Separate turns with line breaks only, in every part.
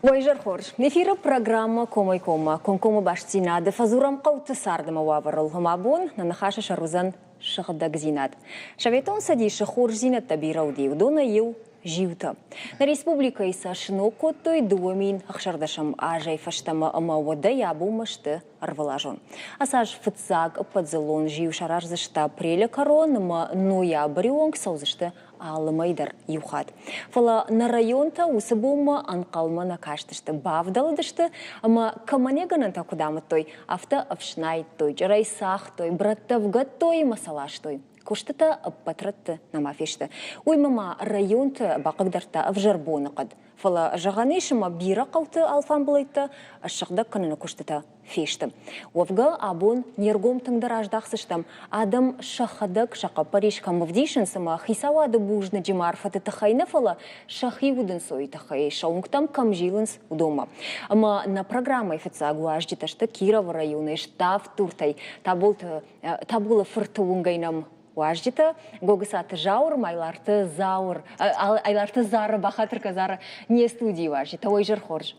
Вайжар хорж. Эфира программа Комой-Кома. Конкома баштинады. Фазурам қауты сардыма ваварыл. Хымабон на нахаша шарузан шахдаг зинат. Шаветон садиши хорж зинат табирауди. Удона ел живта. На республика иса шноко той дуамин ахшардашам ажай фаштама амавода ябу мышты арвалажон. Асаж фыцаг подзелон жив шараж зашта апреля корон, ма ноябрь онг саузашты алымайдар юхат. Фала на районта усыбума анқалма на каштышты бавдаладышты, ама каманегананта кудамы той, авто авшнай той, жарайсах той, браттавга той, масалаш той. Куштата патратты намафешті. Уймама районты бақыгдарта авжарбоны қад. Фала жағанешіма бира қауты алфан бұлайтты, ашықда күніні куштата фешті. Овға абон нергом тыңдар аждақсыштам. Адам шахадық шақа Париж камывдейшін сыма хисавады бұжны жемарфаты тахайны фала шахи удын сой тахай шауңктам камжилынс удома. Ама на программа официагу аждиташты Кирова районы штаф туртай табулы фыртуыңгайнам Важдита, гогысаты жаур, айларты заур, айларты зары, бахатырка зары не студии важдита, ой жыр хорж.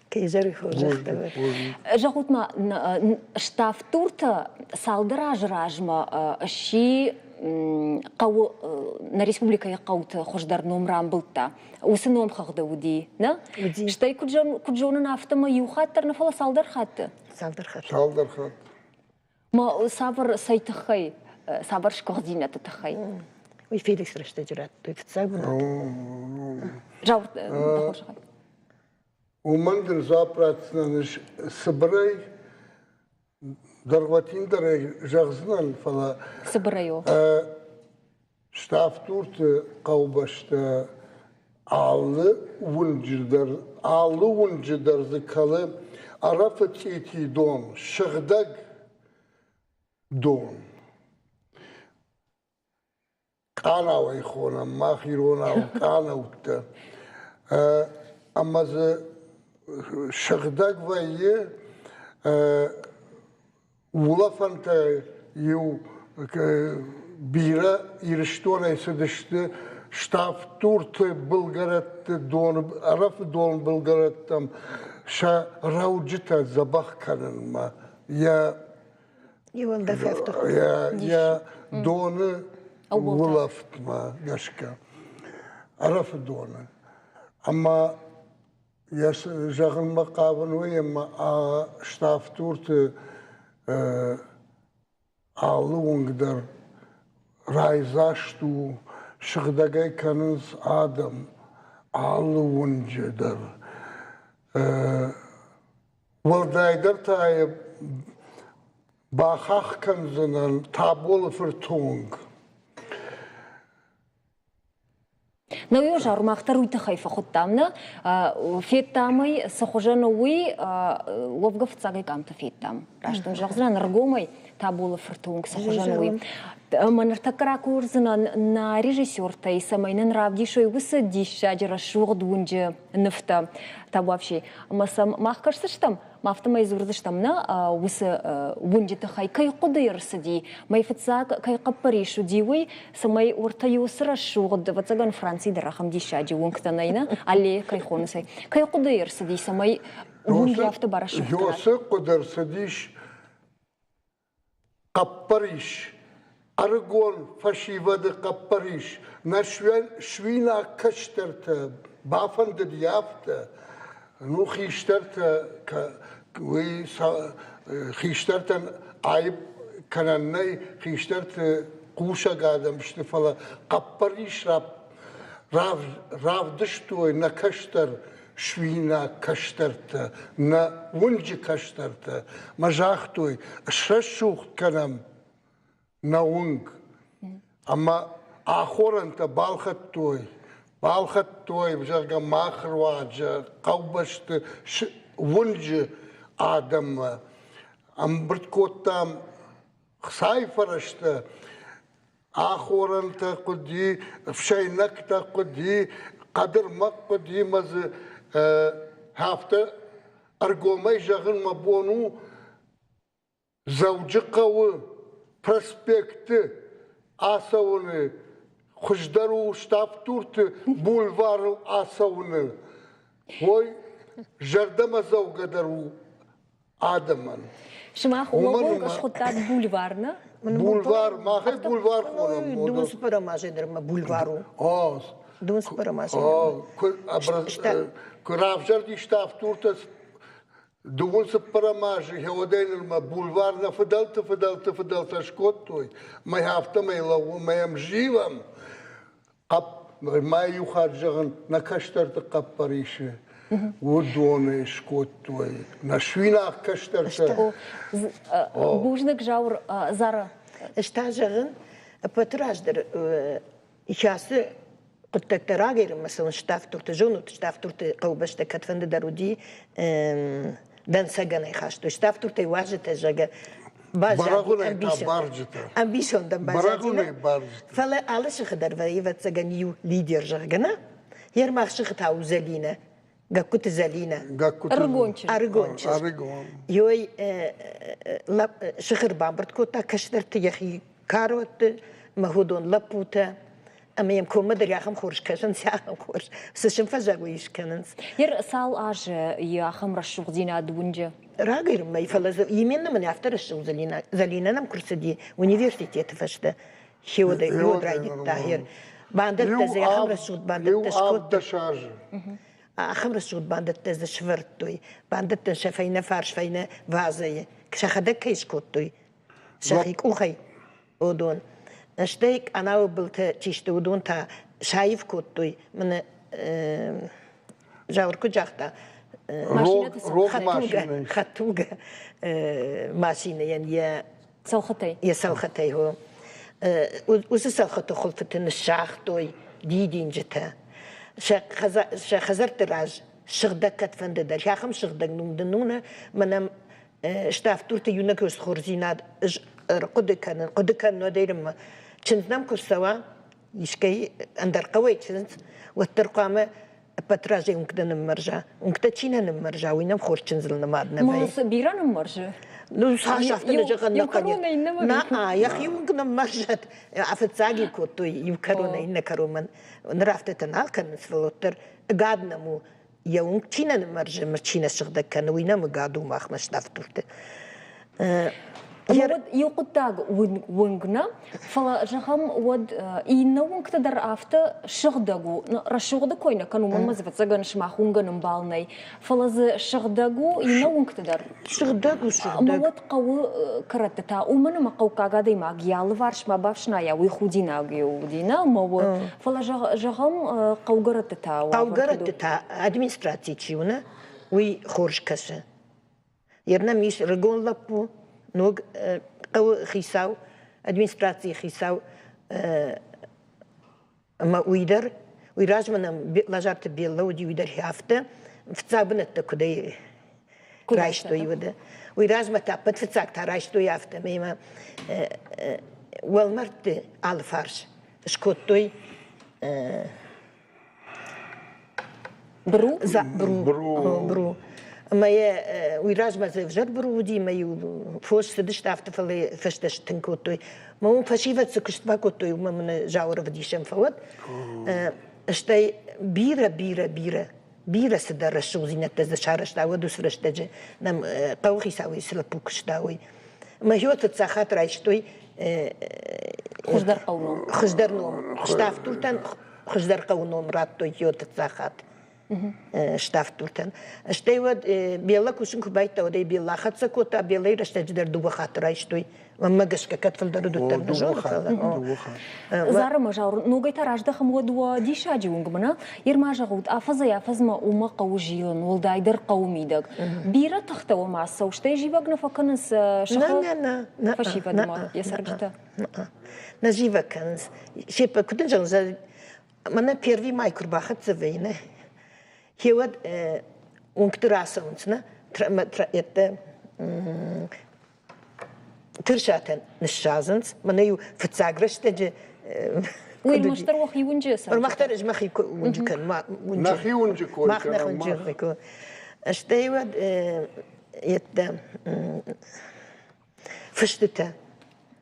Кей жыр хорж.
Жахутма штаф турта салдыра жыражма ши на республика қауты хождар номран бұлтта. Усы ном қағды уди, на? Штай күджонын автома юхаттар нафала салдар хатты?
Салдар хат.
Салдар хат.
Ма сабыр сайтықай. Сабыр шкоғдинаты тахай.
Ой, Феликс рашта жүрат, той фитсай бұна.
Жаур тахошығай.
Умандыр запратсынан Сыбырай, Дарватиндарай жағзынан фала.
Сыбырай о.
Штафтурты қаубашты алы унжыдар зыкалы арафы тети дон, шығдаг дон. Канава ихона, махирона, канаутта. Амазы шахдаг вайе улафанта ю бира ириштона исадышты штаф турты Белградты дон, арафы дон Белградтам ша рауджита забах кананма. Я доны Улафтма гашка. Арафы доны. Ама я жағын мақабын ойема штаф турты алы оңгдар райзашту шығдагай каныз адам алы оңжыдар. Валдайдар тайы бақақ канзынан таболы фыртуңг.
Науё жармақтар уйты хайфа хуттамны, феттамый сахужаны уй ловгав цагай камты феттам. Раштын жағзыран ргомай табулы фыртуңг сахужаны уй. Маныртакара курзына на режиссерта и самайнын равдишой высы дища жара шуғдуынжы нефта табуапши. Масам маққашсыштам, мафтамай зурдыштамна высы вунжеті хай кай қудырсы ди. Майфыцак кай қаппаришу дивой самай орта юсыра шуғды. Вацаган Франции дарахам дища жи вунктанайна, але кай хонысай. Кай қудырсы ди самай вунжи авто бара шуғдырат.
Йосы қудырсы диш қаппариш. Аргон фашивады қаппариш, на швина каштарта, бафанды дияфта, ну хиштарта, хиштартан айып кананнай, хиштарта куша гадам, что фала қаппариш равдыштой на каштар, швина каштарта, на унджи каштарта, мажахтой, шашух канам, наунг. Ама ахоранта балхаттой, бжарга махрваджа, қаубашты вунджи адама, амбырткоттам сайфарашты, ахоранта қуди, фшайнакта қуди, қадырмақ қуди мазы хафта аргомай жағын мабону заужы қауы проспекты асауны Хождару штаб турты бульвару асауны. Ой, جردم زوجة درو آدمان
شما خواه خودتاد بولوارنا؟
بولوار ما خیلی بولوار خورم
دون سوپرمارکت درم بولوارو دون سوپرمارکت
كرافجر دي شتافتورت دون سوبرماركت هودين الما بولوار فضلت اشكوتوي ما يهافت ما يلو ما يمجيوم قب ما يخرجن نكشتر تقبريش ودون اشكوتوي نشوينا كشتر
بوجنك جاور زارا
اشتاجن بتراج در يشاس قلت تراجع مثلا شتافتورت جونو شتافتورت قوبش تكتفند درودي دان سجن يخاشتو شتافتورت واجد تجا ambition dan
Baragune
فلا alles gedar wij wat zeggen nieuw leader zeggen hier mag zich het houden zelina gakut zelina argonches joi la شخر بامبرت كوتا كشترت يخي كاروت مهودون لابوتا أما يمكن ما دري أخم خورش كشن ساخم خورش سشم فجاويش كننس
ير سال آج يا خم رشوق زينا دونجا
راجل ما يفلز يمين من يفتر الشغل زلينا نم كرس دي ونيفرسيتي تفشته شو ده يود رايد التاهير باندت تزي أخم رشود باندت تشكوت أخم رشود باندت تز شفرتوي باندت تشفينا فارش فينا فازية كشخدك كيش كوتوي شخيك أخي ودون اشتيك أنا وبلت تشتودون تا شايف كوتوي من جاور كجاختا خطوغة ماشينة يعني يا سوختي هو وش سوختو خلفتن الشاختوي دين جتا خزرت راج شغدك فند در شاخم شغدك نوم دنونه منم اشتافتورت يونكوس خورزيناد قد كان نوديرم چندنام كرسوا يشكي اندر قوي چند والترقامه بتراجي ونكدا نمرجع ونكدا تشينا نمرجع وينام خور چنزل نمادنا
ما بيران نمرجع
لو شافت نجا نقني نا يا اخي ونكدا نمرجع عفت ساقي كوتو يمكرونا ان كرومن نرافت تنال كان فلوتر قادنا مو يوم تشينا نمرجع ما تشينا شغدا كان وينام قادو ما خمش دافتورت
ود يقطع ونجنا فلا جهم ود إنهم كتدر عفته شغدقو رشغد كوينا كانوا من مزفت زعنا شماخونجا نبالني فلا ز شغدقو إنهم كتدر
شغدقو
ما ود قو كرتتا ومن ما قو كعادي ما جيال فارش ما بافشنا يا ويخودينا جيودينا ما ود فلا جهم قو كرتتا
قو كرتتا أدمينستراتيشيونا ويخورج كسر يرنا ميش رجون لبو نوج قو خيساو أدمينستراتي خيساو ما ويدر ويراج من لجارت بيلا ودي ويدر هافته فتسابنا تكودي رايشتو يوده ويراج ما تابت فتساك ترايشتو يافته ميما والمرت على فارش شكوتوي
برو
برو ما ي ويراج ما زفجر برودي ما يفوش سدش تعرف تفلي فشتش تنكوتوي ما هو فشيفة سكشت باكوتوي وما من جاور بديشم فوت اشتي بيرة سدر الشوزينة تزشارش داوي دوسرش تجي نم قوي ساوي سلبوكش داوي ما هو تتساخات رايشتوي خجدر نوم شتافتورتن خجدر قونوم راتوي يو تتساخات شتافتورتن اشتيود بيلا كوشن كوبايتا ودي بيلا خاتسا كوتا بيلا رشتجدر دوبا خاطر رايشتوي وما قشكا كتفل درو
زارا مجاور نوغي تراج دخم ودوا دي شاجي ونغمنا يرما جاغود افزا فزما وما قوجيون ولدايدر قومي دق بيرا تختو مع السوشتي جيبك نفكنس شخو
لا
فشيفا دما يسرجتا
نجيبا كنس شيبا كنت جنزا منا بيرفي مايكر باخت زفينه هيود ونكتراسونسنا يت ترشاتن نشازنس منيو فتساغرش تجي
وين مشتر وخي ونجس
المختار اجمخي ونجكن ما
نخي ونجكون
ما خنا ونجكن اشتيود يت فشتتا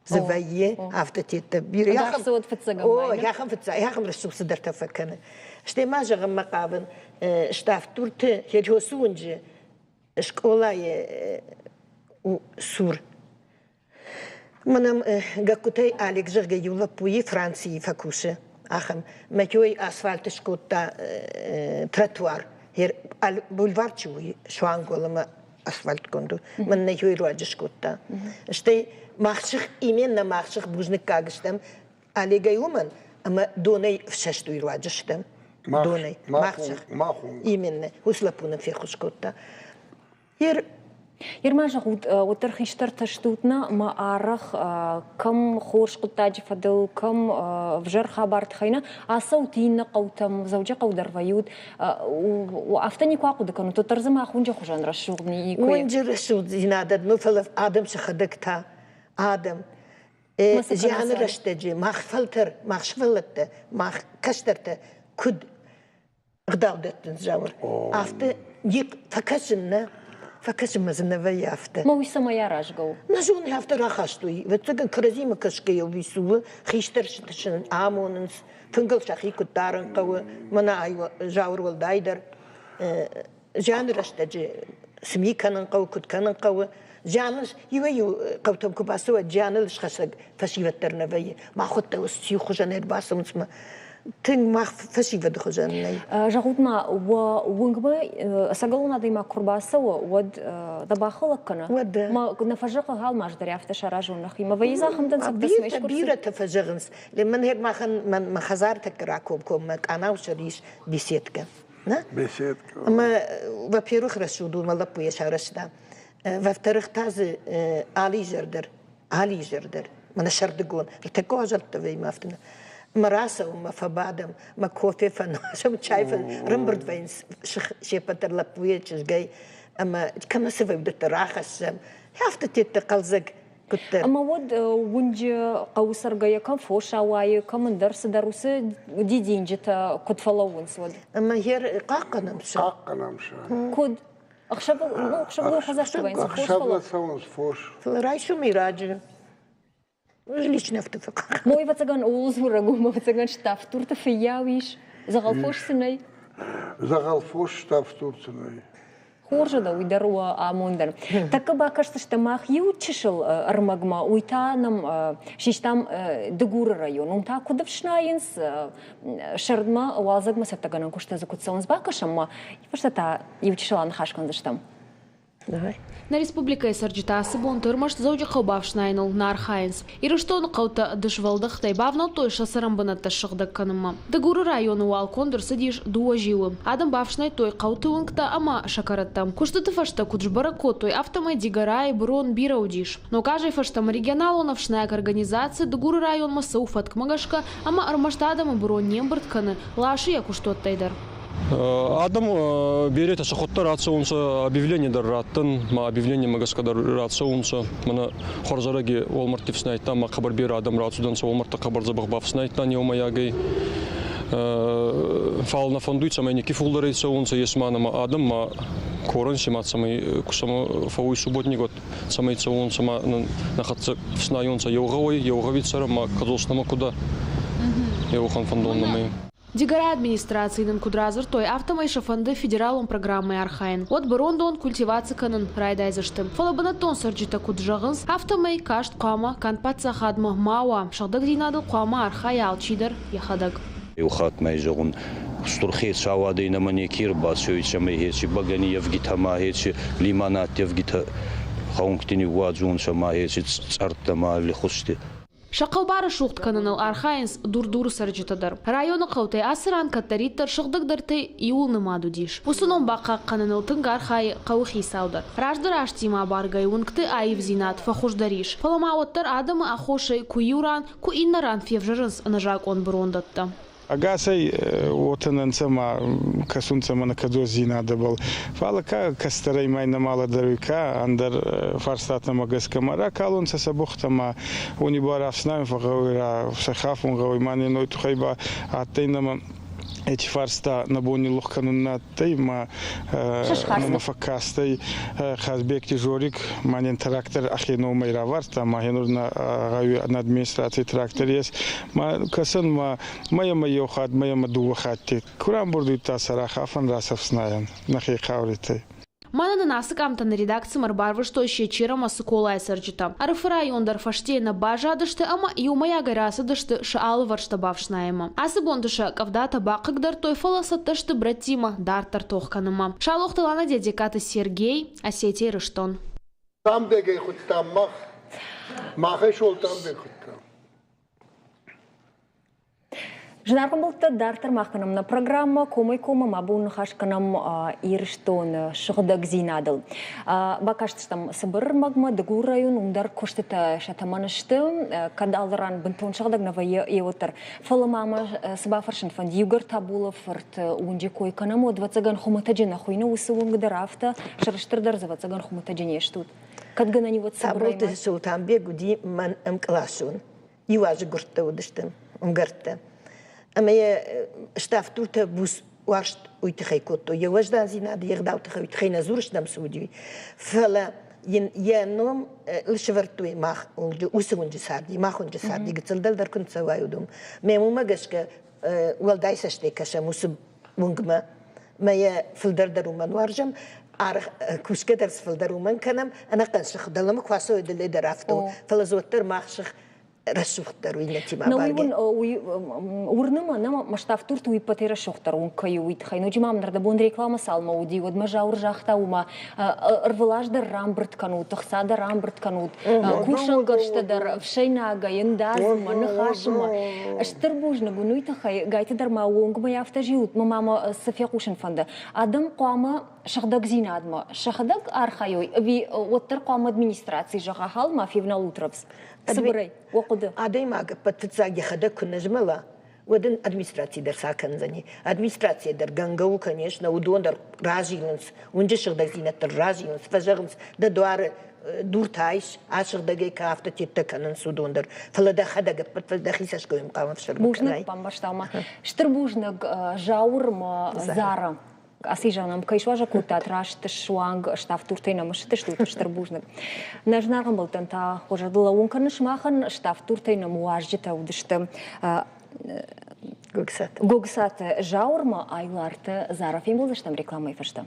زفاية عفتت التبير
يا خم سود فتسجم
يا خم فتسجم يا خم رسوب صدرت فكنا شتى ما جغم مقابن اشتافتورت هي سونج اشكولاي سور منم قاكوتي عليك جرجي يولا بوي فرنسي فكوشة أخم ما كوي أسفلت شكوتا تراتوار هير بولفار شوي شوانغولا ما أسفلت كندو من نيوي رواج شكوتا شتى ماخشخ إيمين ماخشخ بوزنك كاغشتم عليك يومن أما دوني فششتو يرواجشتم دوني ماخشخ إيمين وسلبونا في خشكوتا هير
يرماجه وترخيشتر تشتوتنا ما أعرف كم خورش قطاج فدل كم فجر خبر تخينا عصوتين قوتم زوجة قودر فيود وأفتني قاقود كانوا تترزم أخونج خجان رشوغني
وينجر رشوغ زينادد مفلف آدم شخدكتا آدم زيان رشتجي ما خفلتر ما خشفلت ما كشترت كد غداودت نزاور أفت يك فكشنا فكشم مزنبي أفت
ما ويسما يراج جو
نجون أفت راخشتوي وتجن كرزيم كشكي وبيسوه خيشتر شتشن آمونس فنقل شخي كتارن قوة منا أيوة جاور والدايدر جان رشتجي سمي كانن قوة كت كانن قوة جانش يويو قوتهم كباسوا جانلش خشق فشيفة ترنبي ما خدت وسيو خجان باسم اسمه تين ما فشيفة دخجان
جاودنا وونغبا سجلنا ديما كرباسوا ود دباخلك كنا ما كنا فجق هال ماش دري عفت شراجون نخي ما بيزا خمدن سبت
سميش بيرة تفجغنس لمن هيك ما خزارتك راكوبكم ما أنا وشريش بيسيتك نا
بيسيتك
ما ببيروخ رسودو ما لبو يشارشنا وفترخ تازي علي جردر من الشردقون رتكو جلت في ما فتنا مراسة وما فبعدم ما كوفي فن شو شايفن رمبرد فين شيبتر لبوية جاي أما كم سبب بدت راخش هافت تتقلزق كنت
أما ود ونج قوسر جاي كم فوش عواي كم من درس دروس دي دينجت كنت فلوون سود
أما هي قاقنا
مش
كود أخشبوا خزشت بين
أخشبوا سوونس فوش
فرايشو ميراج ليش نفتفق
موي بتجان أولز ورجوم بتجان شتافتور تفياويش زغلفوش سناي
زغلفوش شتافتور سناي
خورج ده ويدروا آموندن تكبا كشتش تماخ يوتشل أرمجما ويتانم شيشتام دغور الريون ومتا كدفش ناينس شردما وازق ما ستجان كشت زكوت سونز باكشما يفرشتا يوتشل عن خاشكن زشتام
На республика Сарджитасы бонтырмаш зауджи қаубавшнайныл нар хайнс. Ирыштон қаута дышвалдық тайбавна тойша сарамбанатта шықдық каныма. Дагуры районы уалкон дұрсыдиш дуа живы. Адам бавшнай той қауты уңкта ама шакараттам. Куштыты фашта куджбара котой автомай дигарай брон бираудиш. Но кажей фаштам регионалу навшнайк организации дагуры район маса уфатк магашка ама армаштадам брон нембыртканы лаши якуштот тайдар.
Адам берет шахоттар атсаунса объявление дарраттан, ма объявление магаскадар атсаунса, мана хорзараги Walmart снайта, ма хабар бер Адам ратсудан са Walmart хабар забахбав снайта не омаягай. Фал на фондуй самай не кифулдары саунса есмана ма Адам ма корон симат самай кусама фауй субботний год самай саунса ма нахатса снайонса йоговицара ма кадолснама куда йохан фондоннамай.
Дигара администрацийным кудразыр той автомайша фонды федералом программы архайн. От брондон культивация канын райдайзыштым. Фалабанатон сарджита куджагынс автомай кашт қама канпатса хадмы мауа. Шагдық динадыл қама архай алчидыр яхадаг.
Ухат майжагун стурхет шавадыйна мане кирба сөйчамай хечи багани евгитама хечи лиманат евгита хаунгтини ваджун шама хечи цартама лихусти.
Шақалбары шуқт каныныл архайнс дур-дур сарджитадар. Районы қаутай асыран каттариттар шықдығдырты иулнымаду диш. Усыном баққа каныныл тыңгар хай қауқи саудар. Раждыр аштима баргай унгты айв зинат фахушдариш. Фаламауаттар адамы ахошай ку юран, ку иннаран февжырынс нажак он брондатта.
Агасай отанан сама касун сама на кадозина дабал. Фала кастарай майна мала даруйка андар фарстатна магаскамара калун сасабухтама унибара фснам фагаура сахафун гауимани ной тухайба аттайнама эти фарста на бони лохкануна тайма на факастай хазбек тижорик манен трактор ахино майраварта махенур на администрации трактор есть касан моя хат моя ду хатти курам бурду та сараха фан расов знаем нахи хаврите
Мананы насык амтаны редакция марбарвы, что еще чирама сукола сарджита. Арфы райондар фаштейна бажа дышты, ама юмая гараса дышты шаалы варштабавшнаема. Асы бондыша кавдата бақыгдар той фаласа тышты братима дартар тохканыма. Шалохтылана дедикаты Сергей, Осетия Рыштон.
Там бегай хоть там махай шел там бегай.
Жнаркам болта дартар махканам на программа комой-кома мабун хашканам ирштон шугдаг зинадыл. Бакаштам сабыр магма дагур район ундар коштета шатаманышты кадалран бентон шугдаг навая евотар. Фаламама сабафаршин фанд югар табулов фарт унджи кой канамо 20 хуматаджина хуйна усулун гдарафта шарштырдар за 20 хуматаджине штут. Кадгана не вот сабрайма.
Сабрут султан бегуди ман класун. Юажи гурта удыштым умгарта. أما اشتافتورته بوس وارشت ويتخيكوتو يوجدان زيناد يغداوتخي ويتخينا زورش دم سودي فلا ينوم الشفرتوي ماخ وسونج ساردي ماخونج ساردي قتل دل در كنت سوايودم ميمو ما قشك والدايس اشتيكش موسب مونغما ما ي فلدردرو من وارجم عارف كوش كدرس فلدرو من كنم أنا قنشخ دلما كواسو يدل درافتو فلا زوتر ماخشخ رشوختر وينتي ما
باقي. ورنما نما مشتافتورت ويبتي رشوختر ونكيو ويتخي نجي ما منرد بون ريكلاما سالما ودي ود مجاور جاختا وما ارفلاش در رامبرت كانوت تخسا در رامبرت كانوت كوشن قرشت در فشينا غاين داز ما نخاشما اشتربوج نغنو يتخي غايت در ما وونغ ما يافتجيوت ماما صفيا قوشن فنده ادم قامه شخدق زيناد ما شخدق ارخايوي ابي وتر قام ادمنستراتسي جاخال ما في بنا لوتربس صبري وقد
عادي ما بتتزاج خدك كنا جملة ودن أدمنستراتي در ساكن زني أدمنستراتي در جنگو كنيش نودون در راجيلنس ونجش خدك زينة الراجيلنس فجرمس ده دوار دور تايش عشر دقيقة كافته تتكنن سودون در فلا ده خدك فلا خيسش كويم قام في شرب
بوجنك بامبشتاما شتربوجنك جاور ما زارا أسيجانم كيشواجا كوتات راش تشوانغ شتاف تورتينا مش تشتوت شتربوجنك نجنارهم بلتنتا وجدلا ونكنش ماخن شتاف تورتينا مواجهة ودشت جوجسات جاور ما أيلارت زارا فين بلزشتم ريكلاما يفشتم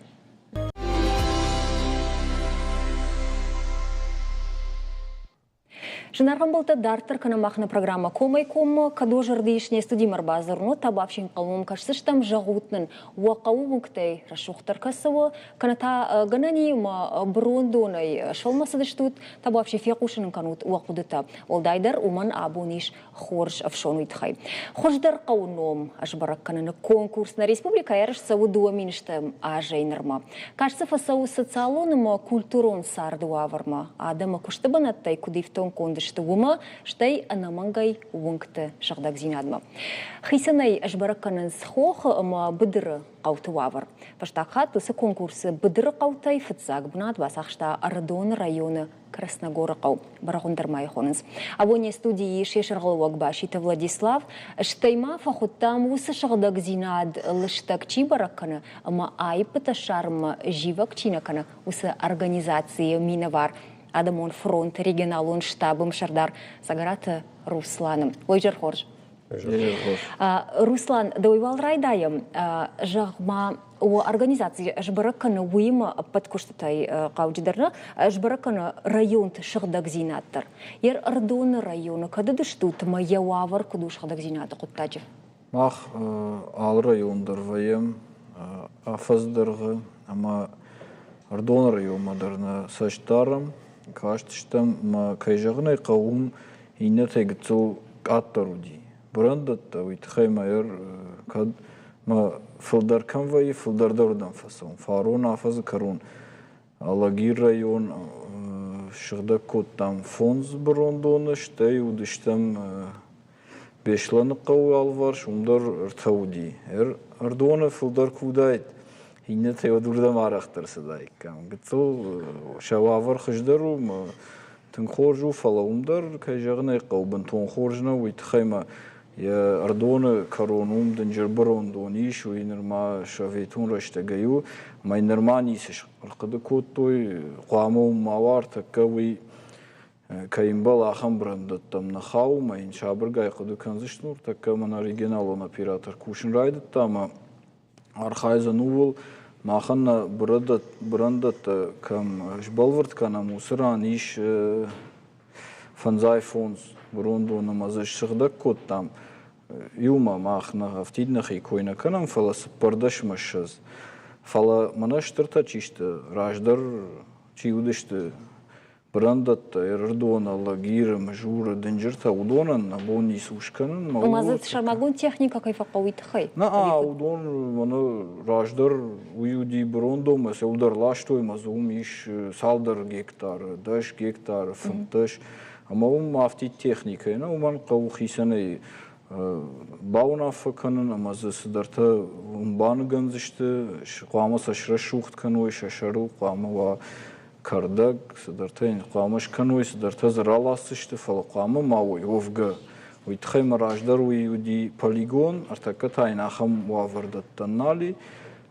Жинарган болта дартар кана махна программа комай-ком кадожардишне студимар базарно табавшин қалмым кашсыштам жағутнын уақау мұнктай рашуқтар касыва каната ганани ма брондонай шалмасыдыштут табавши феқушынын канут уақудыта. Олдайдар уман абониш хорж авшон уйтхай. Хорждар қауном ажбарак кананы конкурс на республика ярыш саву дуа миништам ажайнырма. Кашсыфа сау социалоныма культурон сарду аварма. Адама куштабанаттай кудифтон кондыш Штума, штай анамангай вункты шагдак зинадма. Хисанай ажбараканын схох ма быдыры қаутывавар. Паштақха тусы конкурсы быдыры қаутай фытсак бунат басақшта Ардон районы Красногора қау. Барағындармай қоныз. Абоне студии шешірғылуак башиты Владислав, штайма фахуттам усы шагдак зинад лыштак чи бараканы, ма айпыта шарма живак чинаканы усы организации миновар. Адамон фронт регионалун штабым шардар сагарат Русланым. Ойжар хорж. Руслан, дойвал райдайым, жағма у организации жбараканы уйма подкуштатай қаудидарна, жбараканы районты шагдак зинаттар. Ер Ардон районы кадыдыштут мая уавар куду шагдак зинаты құттаджы?
Мах ал райондар вайым, афаздырғы, ама Ардон районмадарна саштарым, Каштыштам ма кайжагнай қауым ине тегцу аттаруди. Брандатта уйтхай майор кад ма филдар канвай филдардардан фасон. Фарон афаз карон. Алагир район шыгда коттам фонз брондоны штай удыштам бешланы қау алвар шумдар ртауди. Ардуана филдар кудайт. Ине теодурдам арахтарсы дайкам. Гыцыл шававар хыждару тын хоржу фалаумдар кайжагнай қаубын тон хоржна уйтхайма يا أردون كارونوم دنجر برون دونيش وينرما شافيتون رشتجيو ما ينرمانيسش القد كوتوي قامو موار تكوي كايمبال آخم برندتم نخاو ما ينشابرجاي قدو كنزش نور تكمن أوريجينالون أبيراتر كوشن رايد تاما أرخايز نوول ما خنا برندت كم جبلورت كنا موسرانيش فنزاي فونز بروندو نمازش شغدك كوتام يوما ما خنا غفتيد نخي كوينا كنم فلا سبردش مشز فلا مناش ترتاچيشت راجدر چيودشت برندت يردون الله غير مجور دنجرتا ودونن نبوني سوشكنن
ومازت شرماغون تخنيكا كيف قويت خي
ودون من راجدر ويودي بروندو مس ودر لاشتوي مازوميش سالدر гектар داش гектар فنتش اما مافتي تخنيكا نا ومن قو خيسني باونا فكنن اما زدرتا بان گنزشت قامه سشر شوخت كنوي ششرو قامه و كردق سدرتين قامش كنوي سدرتا زرالاسشت فالقامه ماوي وفغ ويتخيم راجدر ويودي بوليغون ارتكتاين اخم وافردت تنالي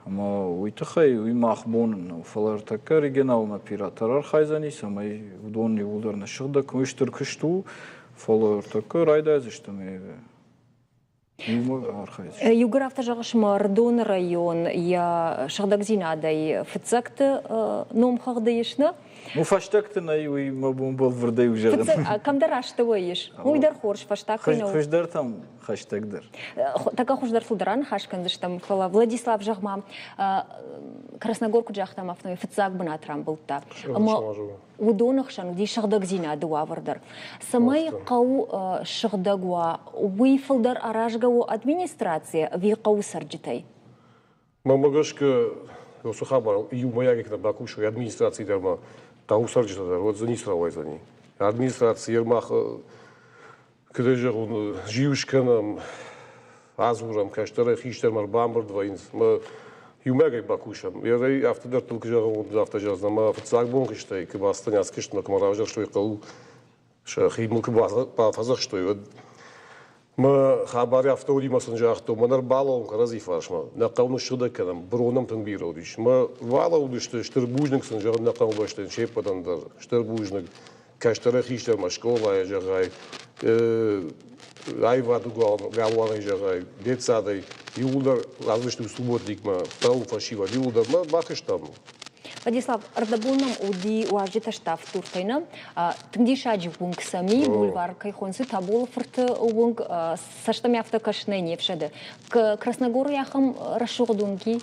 اما ويتخي ويماخبون فالارتكا ريجنال نابيراتر ارخايزاني سماي ودوني ولدر نشغدك ويشتركشتو فالارتكا رايدازشتمي
يوغراف تجاغش مردون رايون يا شغدك زيناداي فتزكت نوم خغديشنا
فاشتكتنا يوي مبون بالفردي وجغن
كم دراشت ويش مو يدر خورش فاشتاكينو
خوش درتم خاشتك در
така خوش در фулдран хашкандыштам фала Владислав жагма Красногорку жактам автоми фитзак бынатрам булта ама удонахшан ди шагдак зина дуавардар самай кау шагдагва уи фулдар аражгау администрация ви кау сарджитай
мамагашка осухабар юмаягик на бакушу администрации дарма тау сарджита вот занисравайзани администрация ермах كذا جيوش كنا عزورم كاشتري خيشتر مر بامبر دوينز ما يوماجي باكوشم يري افتدر تلك جاغو دافتا جازنا ما فتساق بون خيشتي كباستن اسكشت ما كمراجر شوي قو شاخي ممكن بافزخ شوي ما خبري افتوري مثلا جاختو منر بالو كرازي فاشما نقاونو شدا كلام برونم تنبيرو ديش ما والو ديش شتربوجنك سنجا نقاون باشتن شيبدن در شتربوجنك كاشتري خيشتر ما شكولا يا جاغاي Айваду галваны жагай, детсадай, юлдар различный субботник ма, тау фашива, юлдар ма бахыштам.
Владислав, ардабунам уди уажита штаф туртайна, тынди шаджи вунг сами, бульвар кайхонсы табул фырт вунг саштами автокашны невшады. К Красногору яхам расшугдунги?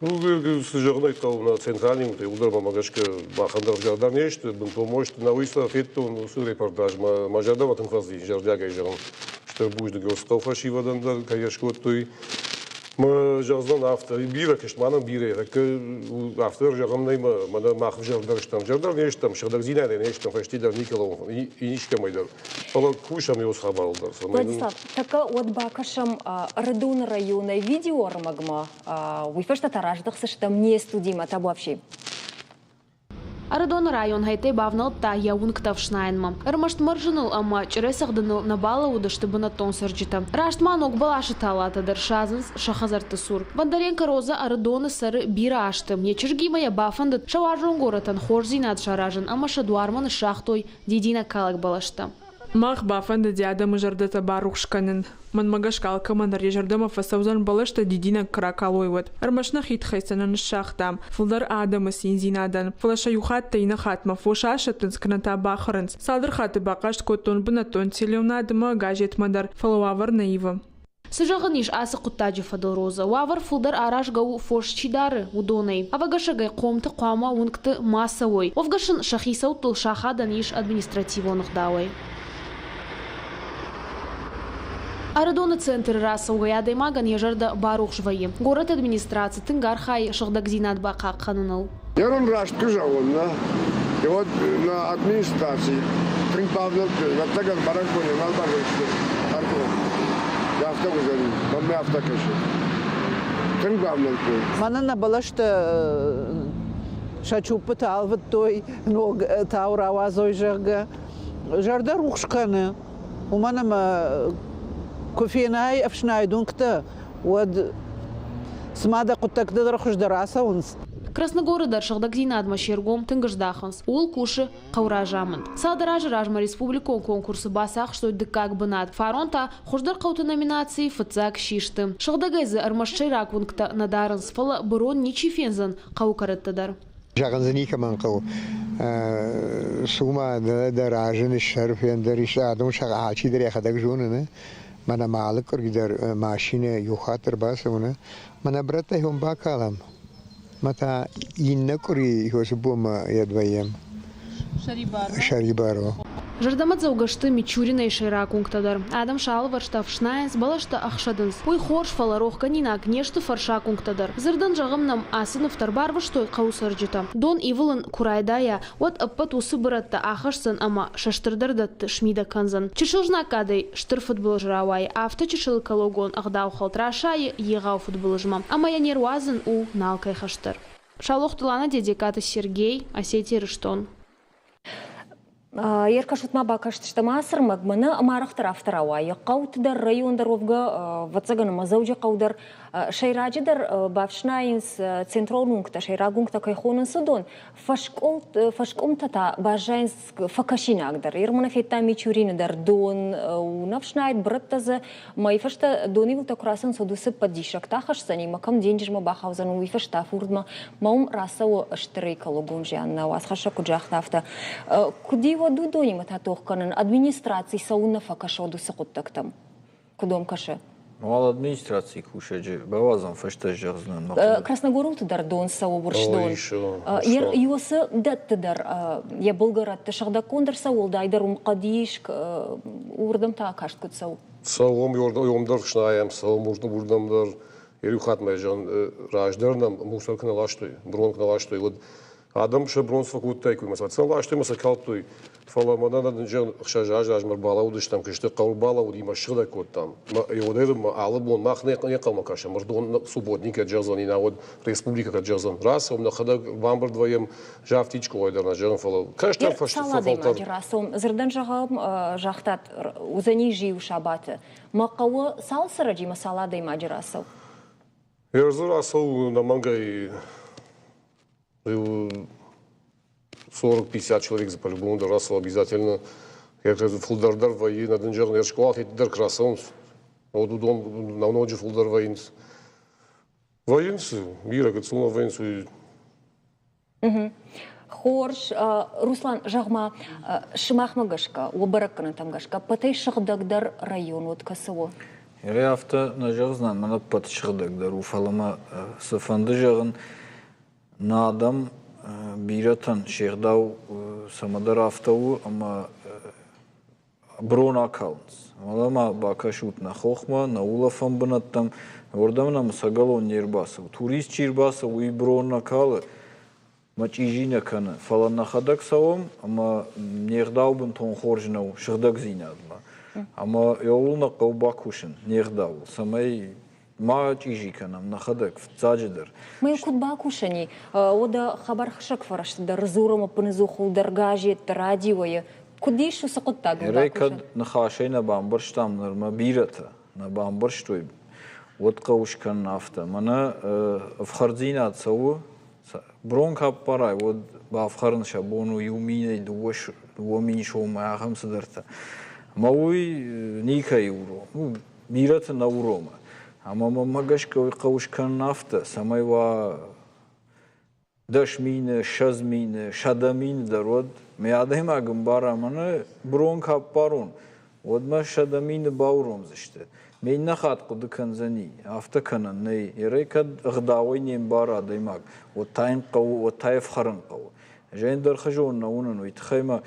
Ну, сжигнать на центральном, ты удар помогашка бахандар жардар нечто, бен поможет на выставке фетту, ну, с репортаж, мажарда в этом фазе, жардяга и жаром, что будет гостов фашива дандар, конечно, той, мы жардан автор и бира, конечно, манам бире, так автор жаром нейма, мана мах жардар нечто, там шардар зинада нечто, фаштидар Николов и ничка майдар, пала кушам его схабалдар.
Владислав, така от бакашам Радун района видео рамагма, уйфешта тараждах саштам не студима табуавши.
Арадон район хайте бавнал та яун ктавшнайнма. Рмашт маржинул ама чересагдынул на бала удашты бынатон сарджита. Раштман ок балашы талата дыршазынс шахазарты сур. Бандаренко роза арадоны сары бира ашты. Нечіргі мая бафандыт шаважон горатан хорзинат шаражын ама шадуарманы шахтой дидина калак балашты.
Мах бафанды диадамы жардата барухшканын. Ман магашкалка манар ежардама фасаузан балашта дидина кракалойват. Армашна хитхайсанан шахтам. Фулдар адамы синзинадан. Флаша юхатта ина хатма фошашатын сканата бахаранс. Салдар хаты бақашт коттон бынатон телеунадыма гажет мадар фалуавар наива.
Сыжағыниш асы құттаджи фадороза. Вавар фулдар араш гау фош чидары удонай. Авагашагай қомты қуама унгты массавой. Овгашын шахисау тыл шахадан иш административонық давай. Арадоны центр расауға ядаймаган ежарда барух жвайы. Город администрация тынгархай шығдаг зинат бақа қаныныл.
Ярон рашт күжауын, и вот на администрации тринпавнал ваттаган барак боне, малбар векшті, аркова. Я автобузарин, бамме автокашы. Тринпавнал кой.
Манана балашта шачупы талвыт той, ног тауравазой жағы. Жарда рухшқаны. Уманама كوفيناي أفشنايدون كتا ود سمادا قطك ددر خوش دراسة ونس
Красногордар шагдагзинад машергом тынгыждаханс. Ул куши қауражамын. Садараж ражма республикон конкурсы басақ, что дыкак бынат. Фаронта хуждар қауты номинации фыцак шишты. Шагдагайзы армашчайрак вункта надарынс фала бұрон ничифензан қаукарыттадар.
Жағынзыника манқау. Сума даражын шарф ендериш адам шаға ачи дер яхадаг жуны. Мана малык оргидар машина юхатыр басуны. Мана брата хом бакалам. متى ينكري هو سبوما يدويم شريبارو
Жардамат заугашты Мичурина и Шайракунгтадар. Адам Шалвар штаф Шнайнс балашта Ахшадынс. Пой хорш фаларох канинак нешты Фаршакунгтадар. Зырдан жағым нам асынов тарбарвы штой қаусарджита. Дон Ивылын Курайдая вот аппат усы бұратта Ахашсын ама шаштырдардатты Шмида Канзан. Чешылжна кадай штыр футбол жрауай. Авто чешыл калогон ағдау халтрашайы еғау футбол жмам. Ама янервазын у налкай хаштыр. Шалохтылана дедикаты Сергей Осетия Рыштон.
Ерка шутма бакашты масыр магманы марахтар авторауай. Қаутыдар райондар овга ватсаганыма заужа қаудар шайраджидар бавшнайынс центролунгта шайрагунгта кайхонын судон фашкомтата бажайынс факашинагдар. Ермана фетта мичуринадар дон унавшнайд браттазы майфашта донивылта курасан судусы падишакта хашсани макам денжирма бахаузан уйфашта фурдма маум расау штыры калогун жанна васхаша куджахтафта. Куди воду донима татохканын администрации сауна факашоду сақуттактам. Кудом каше?
Мал администрации кушаджи бавазан фашта жагзнан.
Красногорултыдар дон сау буршдон. Ер юсы даттыдар я Болгород ташагда кондар саулда айдар умқадишк урдам та кашт кут сау.
Сауым йомдар шнаям сау можно бурдамдар ерюхат майжан раждарнам мусор кналаштой брон кналаштой вот Адам ше бронз факултет куй масат сан лашты маса калтой фала мадана днжан хшажаж ажмар бала удыш там кышты кал бала уди машыда кот там йодер ма алып он махне не калма каша мардон субботник джазани на вот республика джазан раз он нахада вамбар двоем жафтичко ойдар на жан фала кашта фашты фалта
расом зырдан жагам жахтат узани жив шабаты мақауы салсыраджи масалада имаджирасов
Ерзурасов на мангай 40-50 человек за по-любому дорасл обязательно. Я кажу, фулдардар воин, на денджерный школа, это дар красавец. Вот у дом на ночь фулдар воинс. Воинс, мира, как сума воинс.
Хорш, Руслан, жагма, шимахмагашка, обаракана там гашка, патай шагдагдар район от Касово.
Реафта на жагзнан, мана пат шагдагдар, уфалама сафанды жагын. Надам биратан шердау самадар автау ама брон аккаунтс. Малама бакашут на хохма на улафам бнаттам ордамна масагалон нербасов. Турист чирбасов уи брон аккалы мачижина кана фалан нахадак савам ама нердау бн тон хоржнау шердаг зинадма. Ама йолуна каубакушин нердау самай ما تيجي كنام ناخدك في تاجدر
ما يكون باكوشني ودا خبر خشك فرشت در زورم بنزوخو درجاجي الراديوية كديش وسقط تاج
ريكد نخاشينا بامبرشتام نرما بيرته نبامبرشتوي وتقوش كان نافتا منا افخرزينا تسوي برون كاباراي ود بافخرن شابونو يومي دوش ومين شو ما خمس درته موي نيكا يورو بيرته نوروما Ама магашка қауш кан нафта, самайва дашмин, шазмин, шадамин дарод, меадем агамбара мана брон капарон, одма шадамин бауром заште. Мен нахат қуды канзани, афта канан не, ерекад гдавой нем бара даймаг, от тайм қау, от тайф харан қау. Жен дар хажон наунан, вит хайма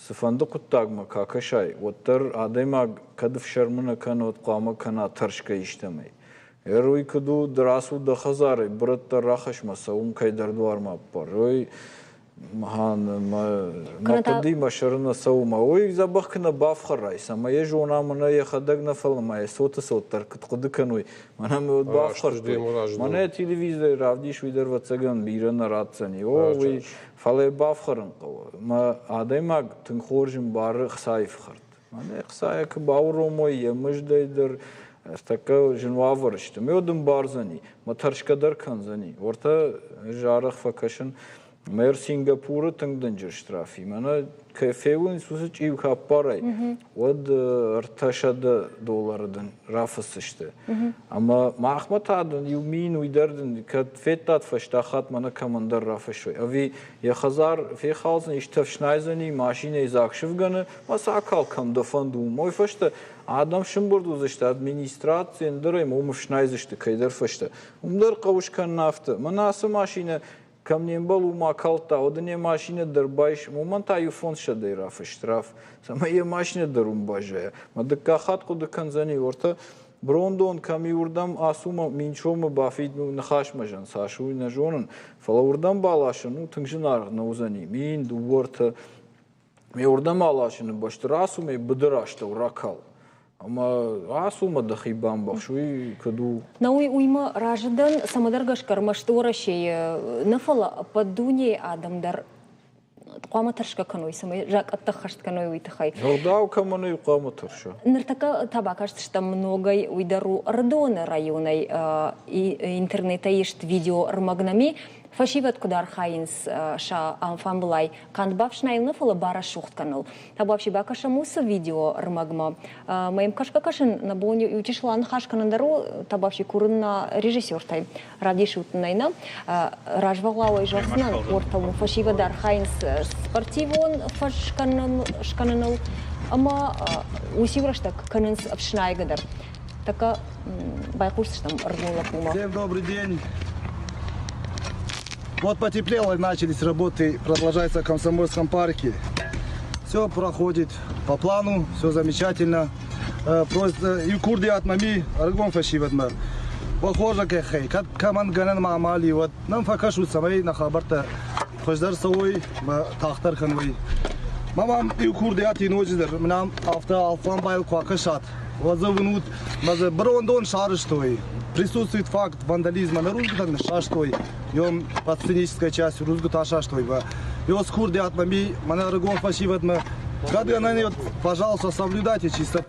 сфандық уттагма какашай, от тар адаймаг кадф шармана кан от қама кана таршка иштамай. Эруй каду драсу да хазары, братта рахаш масаум кайдардуар маппар. Ой, махан, мапади машарна саума. Ой, забахкна бафхарай. Сама я жона мана я хадагна фалма, я сота сотар, каткуды кануй. Мана мы от бафхар. Мана телевизор равдиш видар вацаган бирана ратсани. Ой, фале бафхаран кава. Ма адаймаг тынхоржим бары хсайф харт. Mane xsaya ki bauromoy yemişdeydir. Taka jinwavr işte. Meodum barzani. Matarşkadar kanzani. Orta jarık fakaşın mer Singapur'u tengdencer ştrafi. Mana kefevun susu çiv kaparay. Od artaşada dolardan rafas işte. Ama Mahmut adın yumin uydardın kad fetat fashtahat mana kamandar rafashoy. Avi ya khazar fi khalzn ishtafshnaizani mashine izakshivgane masakal kam dafandu. Moy fashta adam shimburdu işte administrasiyen dırayım umuşnayz işte kayder fashta. Umdar qavuşkan naftı. Manası mashine Камнем был ума калта, одне машине дербайш, момента юфон шадейра фштраф, самая машина дерумбаже. Мадка хатку деканзани орта брондон камиурдам асума минчома бафид нахаш мажан сашуй нажонун фалаурдам балашын ну тыңжынар наузани мин дуорта меурдам алашын баштрасуме бдырашта уракал. Ama asuma da хибам бахшуй каду.
Науи уйма раждан самадаргаш кармаштора шей нафала падуни адамдар قامترشكا كانوا يسمى جاك التخشت كانوا يتخاي.
Жордау каманы قامترша.
Ныртака табакашт что многой уйдару рдоны районой интернета есть видео рмагнами. Фашиват кудар хайнс ша амфан булай кандбавшнай нафала бара шухт канал. Табавши бакаша муса видео рмагма. Моим кашка кашин на боню и утишлан хаш канандару табавши курна режиссер тай радишут найна ражвалау и жаснан орталу фашива дар хайнс спортивон фаш кананал ама усивраштак кананс абшнайгадар. Така байкурс там рвола пума.
Всем добрый день. Вот потеплело, начались работы, продолжается в Комсомольском парке. Все проходит по плану, все замечательно. Просто и курды от мами, аргон фашиватмар. Похоже, как команд ганан мамали, вот нам факашу самой на хабарта. Хождар савой, тахтар ханвой. Мамам и курды от инозидер, нам алфан байл квакашат. Вот завнут, маза брондон шарыштой. Присутствует факт вандализма на русском шаштой, йом пацаническая часть русского шаштой. Йос курды от мами, мана рагон фашиватма. Когда на нее, пожалуйста, соблюдайте чисто.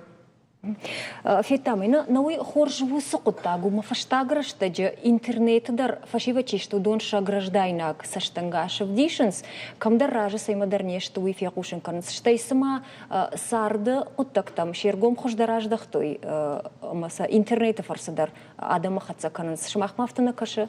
Фетамина, науи хоржву сокутагу, мафаштаграш таджа интернетдар фашивачи, что донша граждайнак саштангашев дишенс, камдар ража сай модернешто уи фиакушен канц, что и сама сарда оттактам, шергом хождараждахтой, маса интернета фарсадар, адама хатса канц, шмахмафтана каша.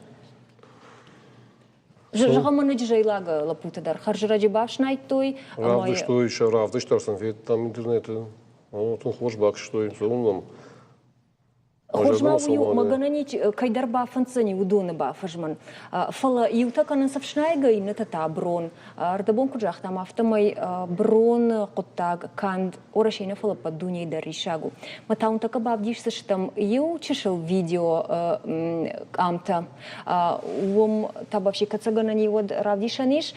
Жагамана джайлага лапутадар, харжраджи башнай той,
Равды что еще, равды что там интернета. Тун хош бак что им сумном.
Хожмау магананич кайдар бафанцани удоны бафажман. Фала юта канан савшнайга и нета брон. Ардабон куджах там автомай брон коттаг канд орашейна фала падуни даришагу. Матаун така бавдиш саштам ю чешел видео амта. Ум табавши кацаганани вод равдишаниш.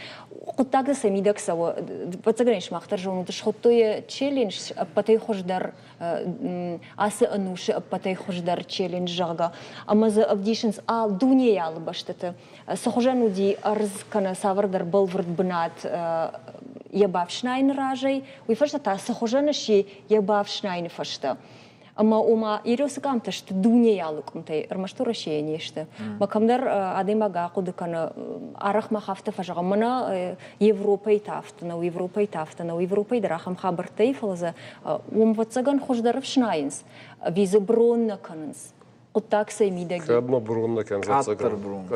Коттаг самидак сава пацаганиш махтар жону тшхоттое челлендж патай хождар асы ануш патай хождар челлендж жага. Амаза авдишенс ал дуне ялбаштата. Сохожану ди арз кана савардар балвард бнат ябавшнайн ражай. Уйфашта та сохожана ши ябавшнайн фашта. Ама ума иросыкамта что дуне ялыкумтай армаштора шеенеште. Макамдар адемага кудыкана арахма хафта фажага мана Европа тафтана, Европа тафтана, Европа драхам хабартай фалаза ватсаган хождаров шнайнс. Виза бронна каннс. Оттак сай мидаги.
Кабма бронна каннс.
Аттар брон.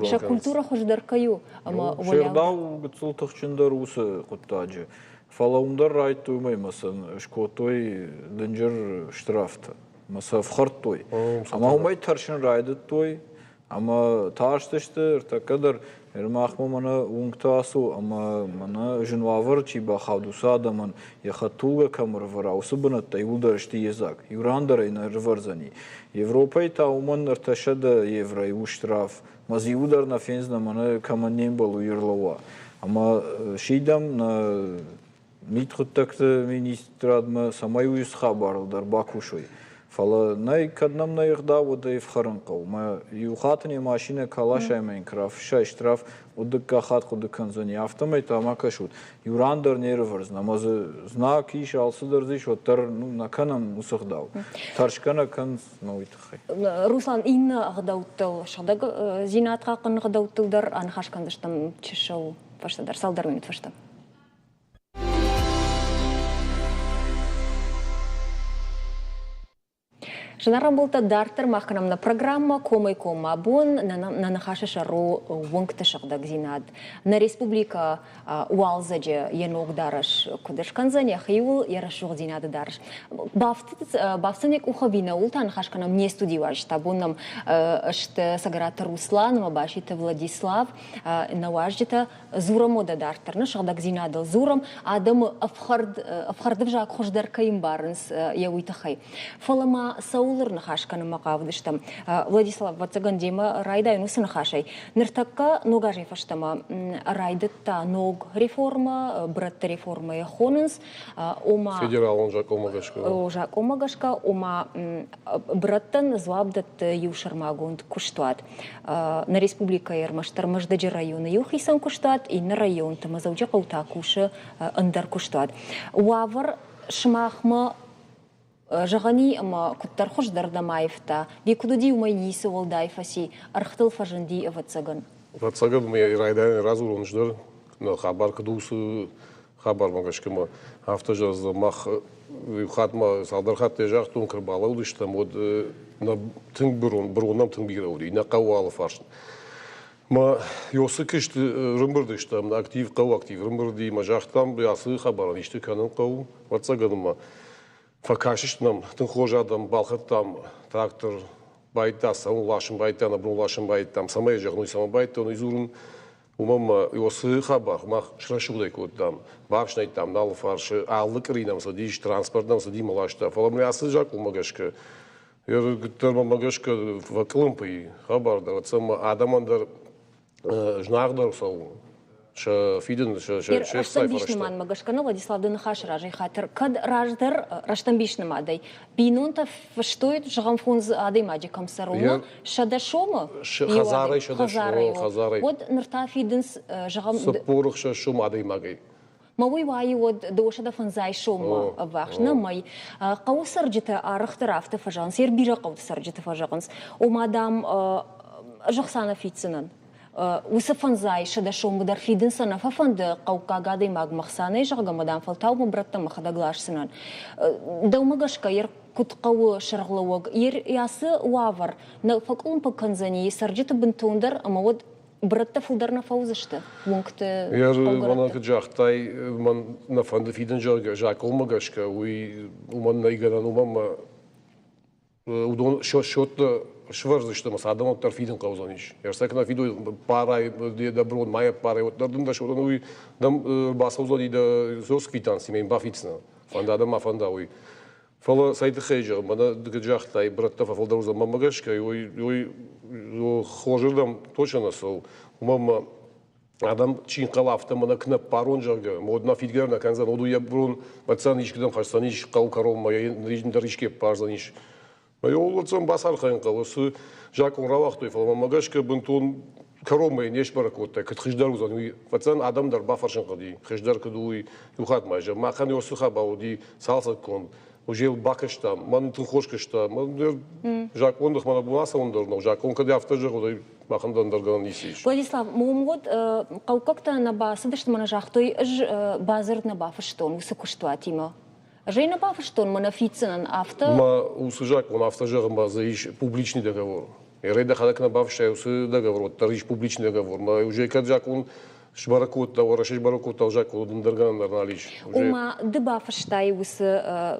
Ша культура хождар каю. Ама
Шердау гцул тахчиндар усы куттаджи. Фалаундар райт туймай масан шкотой денджер штрафта. Маса вхартой. Ама умай таршин райдет той. Ама таштышты такадар эрмахма мана унгтасу ама мана жинвавар чи ба хавдуса даман яхатулга камарвара усубана тайулдаршти язак. Юрандара ина рварзани. Европай та уман арташада еврай у штраф. Мази удар на фензна мана каманем балу юрлава. Ама шидам на Митхуттакты министрадма самай уйс хабарылдар Бакушой. فلا نای کدنم نایخدا و دایف خرنقو ما یوخاتنی ماشینه کالاشای من کراف شش طرف و دکه خات خود کنزنی افتم تا ما کشود یوران در نیرورز نماز znaki شالس درزیش و تر نکنم مسخداو ترشکنه کنز نویت خی
Руслан, ин غداوتو شدق زينات قاقن غداوتو در أنا خاش كندشتم تششو فشت در سال درميت فشتم. Жанарам болта дартер махканамна программа комой кома бон на нахаше шару вункта шагдак зинад на республика уалзаджи енок дараш кудеш канзания хиул ярашуг зинад дараш бафтанек ухавина улта нахашканам не студиваш табунам ште сагарат Руслан мабашите Владислав наваждита зурам ода дартер на шагдак зинадал зурам адам афхардвжак хождар каим барнс яуитахай фалама Улыр нахашканы мақавдыштам. Владислав Вацаган Дима райда юнусы нахашай. Ныртакка ногажай фаштама райдытта ног реформа, братта реформа яхонынс.
Федерал он жак омагашка.
Жак омагашка, ома браттан звабдат юшармагунд куштуат. На республика ермаштар маждаджи района юхисан куштуат и на район тамазауджа каута куша андар куштуат. Уавар шмахма Жагани ама куттар хош дардамаевта, бекудуди умайнисы волдайфаси, архтыл фажанди Вацаган.
Вацаган мы райдан разур он ждал, но хабар кадусы хабар магашкама автожаз мах хатма салдархат тежах тун карбала удиштам от на тинг бронам тинг биграуди на кавала фарш. Ма ёсыкышт рымбырдыштам актив кау актив рымбырди мажахтам ясы хабар ништы канын кау Вацаганма. Факашиш нам тынхожадам балхаттам трактор байта саун лашын байта на брун лашын байта там самая жагной сама байта он изурун умама yoсы хабар мах шрашулай кодам башнай там нал фарш аллык ринам садиш транспортнам сади малашта фаламли асы жак умагашка ер гиттерма магашка ваклымпы хабар да сама адамандар жнагдар сау Фиден,
Раштамбишныман магашканы Владислав Дынхаш ражай хатыр. Кад раждар раштамбишным адай. Бинунта фштоит жагам фунз адай маджи камсарума. Шадашома?
Хазарай, Хазарай.
Вот нырта Фиденс жагам...
Сапурых шум адай магай.
Мауи ваи вот доошада фанзай шома вахна май. Кау сарджита арахтар авто фажанс. Ербира кау сарджита фажанс. О мадам жахсана Фитсенан. وسفنزاي شدا شوم بدر فيدن سنة ففند قوقا قادي ماغ مخساني شغا مدام فلتاو مبرتا مخدا غلاش سنان دو مغشكا ير كت قو شرغلوغ ير ياس وافر نفقون بكنزاني سرجت بنتوندر اما ود برتا فلدرنا فوزشتا ممكن
ير وانا كجاختاي من نفند فيدن جاكو مغشكا ومن نيغدان ومم ودون شوت шварзышты мас адам оттар фиден каузаниш. Ярсак на фидо парай да брон майя парай от дардын да шорон уй дам басаузоди да зос квитанси мен бафицна. Фанда да мафанда уй. Фала сайты хейжа мана дгжахтай братта фалдауза мамагашка уй хожирдам точно сол. Мама адам чин калафта мана кна парон жага модна фидгер на канзан оду я брон пацаниш кдан хашсаниш кал каром майя рижке парзаниш. Олцам басар ханка, с Жаком Равахтой, Фалмагашка, Бентон, Коромой, Нешбаракота, Катхиждар узан, Фацан Адам дар Бафаршан Кади, Хиждар Кадуи, Юхат Майжа, Махан Йосуха Бауди, Салсакон, Ужел Бакашта, Ман Тунхошкашта, Жак Ондах Манабуаса Ондорно, Жак Он Кади Автажа, Махан Дарган Нисиш.
Владислав, Мумгод, Каукакта на Басадышт Манажахтой, Базар на Бафаштон, Высокуштуатима. Жена Бафаштон манафицен авто.
Ма усужак он автожар ма заиш публичный договор. И рейда хадак на Бафаштон ус договор, тариш публичный договор. Ма уже каджак он шбаракот товара, шбаракот толжак он дарган нарналиш.
Ума де Бафаштай ус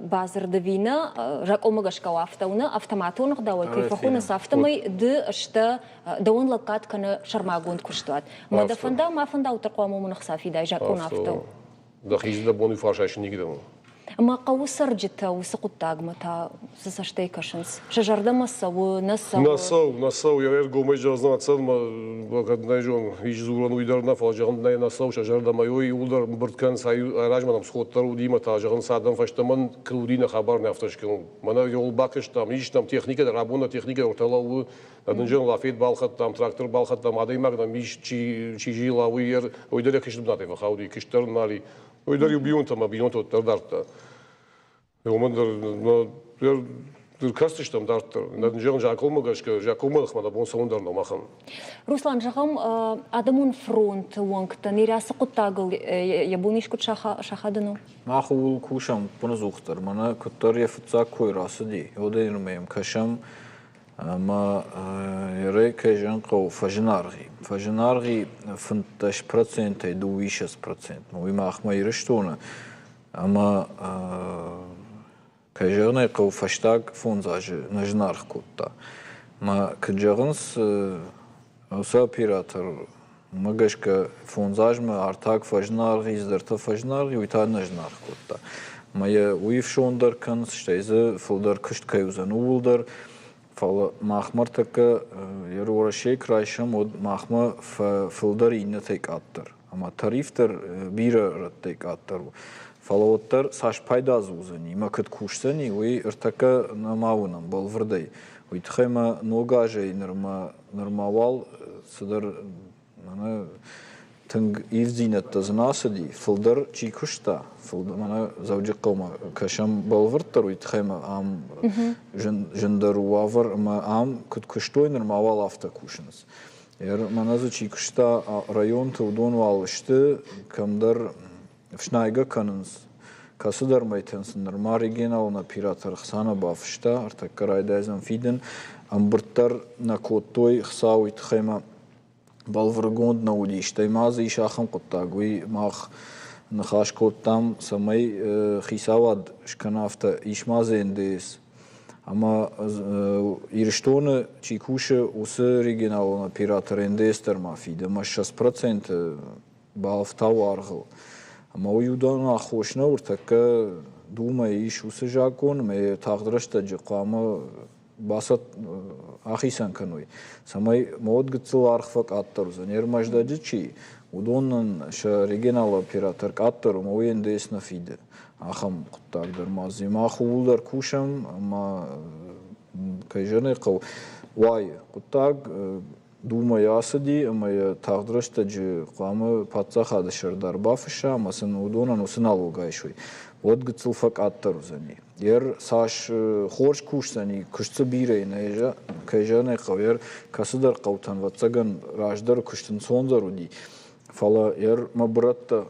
базар давина, жак омагашка автоуна автоматон гдавай кайфахуна с автомой де шта да он лакат кана шармагунд куштуат. Ма да фанда ма фанда утаква му нахсафи да жак он авто.
Да хизда бону фашаш нигде.
ما قوسر جتا وسقطاق متى سشتي كشنس شجردا مسو
نسو يا إرجو مجازنا تصل وقد نجون يجزورون ويدرنا فاجعنا نسو شجردا ما يولدر برتكان سايو راجمنا مسخوتر وديما تاجرن سادم فاشتمن كلودينا خبر نفتش كون منا يول باكش تام يجتم تكنيكا رابونا تكنيكا ورتلاو نجون لافيت بالخط تام تراكتور بالخط تام هذا ما قدام يش شي جيلا وير ويدري كش بدنا تفخاودي كشتر نالي ويدري يبيون تما بيون تردارتا ومن در کاستش تام دارتر نجون جاكوما قشك جاكوما خمدا بون سوندر نماخن
روسلان جاكم آدمون فرونت وانكتا نيراس قطاقل يبونيش كت شاخدنو
ما خول كوشم بنزوختر منا كتر يفتزا كوي راسدي يودين رميم كشم ما يري كيجن قو فجنارغي فنتش % دويشس % موي ما أخما يرشتونا أما كيجن قو فشتاق فونزاج نجنارغ كوتا ما كجغنس أوسا بيراتر مگشك فونزاج ما أرتاق فجنارغي زدرتا فجنارغي ويتا نجنارغ كوتا ما يويف شوندر كنس شتيزه فلدر كشت كيوزن وولدر فلا ماخمر تك يروى شيء رايشم ود ماخمر فلدر ينتيك أكتر أما تعريفتر بير رتيك أكتر فلوتر ساش بايدا زوزني ما كد كوشتني وي ارتكا نماونم بالفردي ويتخيما نوجاجي نرماوال صدر أنا تنگ إفزينة تزناسدي فلدر شيء كشتا فلدر أنا زوجي قوما كشم بالفرتر ويتخيم عام جندر وافر ما عام كد كشتوين الموال أفتا كوشنس ما نزو شيء كشتا ريون تودون والشت كم در فشنايجا كننس كسدر ميتنس نرماريجينا ونا بيراتر خسانة بافشتا ارتك رايدازن فيدن أمبرتر نكوتوي خساوي تخيم بالفرغوند نوديش تيمازي شاخم قطاقوي ماخ نخاش كوتام سمي خيساواد شكنافتا إيشمازين ديس أما إيرشتون تشيكوشة وسا ريجينالنا بيراترين ديستر ما فيدا ما 6% بالفتاو أرغل أما ويودانا خوشنا ورتكا دوما إيش وسا جاكون ما تاغدرشتا جقامة باسط آخی سنکنوی سمای مود گتسل آرخفق آترز نیر مجدد چی ودونن شریگنال اپراتور آتر موین دیس نفیده آخم قطع در مازی ما خوول در کوشم اما کیجنه قو وای قطع دوما یاسدی اما تاغدرشت جی قامه پاتزا خادشر در بافشا مثلا ودونن وسنالو گایشوی ود گتسل فق آترز نی yer saş xoş kuşsani kuştsa bire neja kajane qaver kasıdar qawtan vatsagan rajdar kuştun sonzarudi fala yer mabratta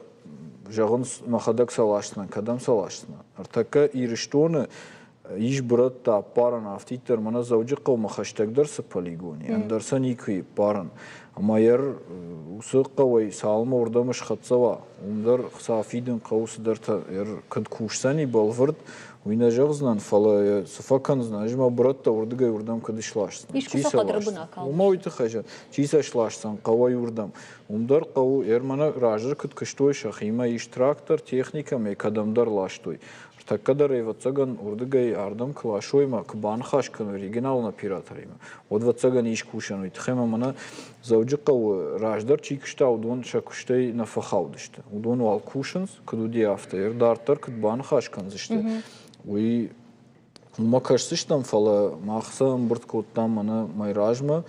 jagın mahadak salaştına kadam salaştına artaka iriştonu iş bratta paran aftiter mana zavcı qawma xashtagdar sa poligoni andersan iki paran ama yer usuqa way salma orda mış khatsava umdar safidin qawsdarta yer kad kuşsani balvard وينا جغزنا فلا سفكان زنا جمع برتا وردقة يوردم كدش لاشسن.
إيش كسا قدر بنا كال؟
وما ويتخجل. چيساش لاشسن قوى يوردم. ومدار قوى يرمنا راجر كد كشتوي شخيمة إيش تراكتر تكنيكا مي كدم دار لاشتوي. ارتكدر يفتسجن وردقة ياردم كلاشوي ما كبان خاش كانوا ريجينالنا بيراتريما. ودفتسجن إيش كوشان ويتخيم منا زوجي قوى راجر چي كشتا ودون شكشتي نفخاودشت. ودون والكوشنز كدو دي أفتير دارتر كبان خاش كنزشت. وي ما كشتشتم فلا ماخسام برتكوتام أنا مايراجما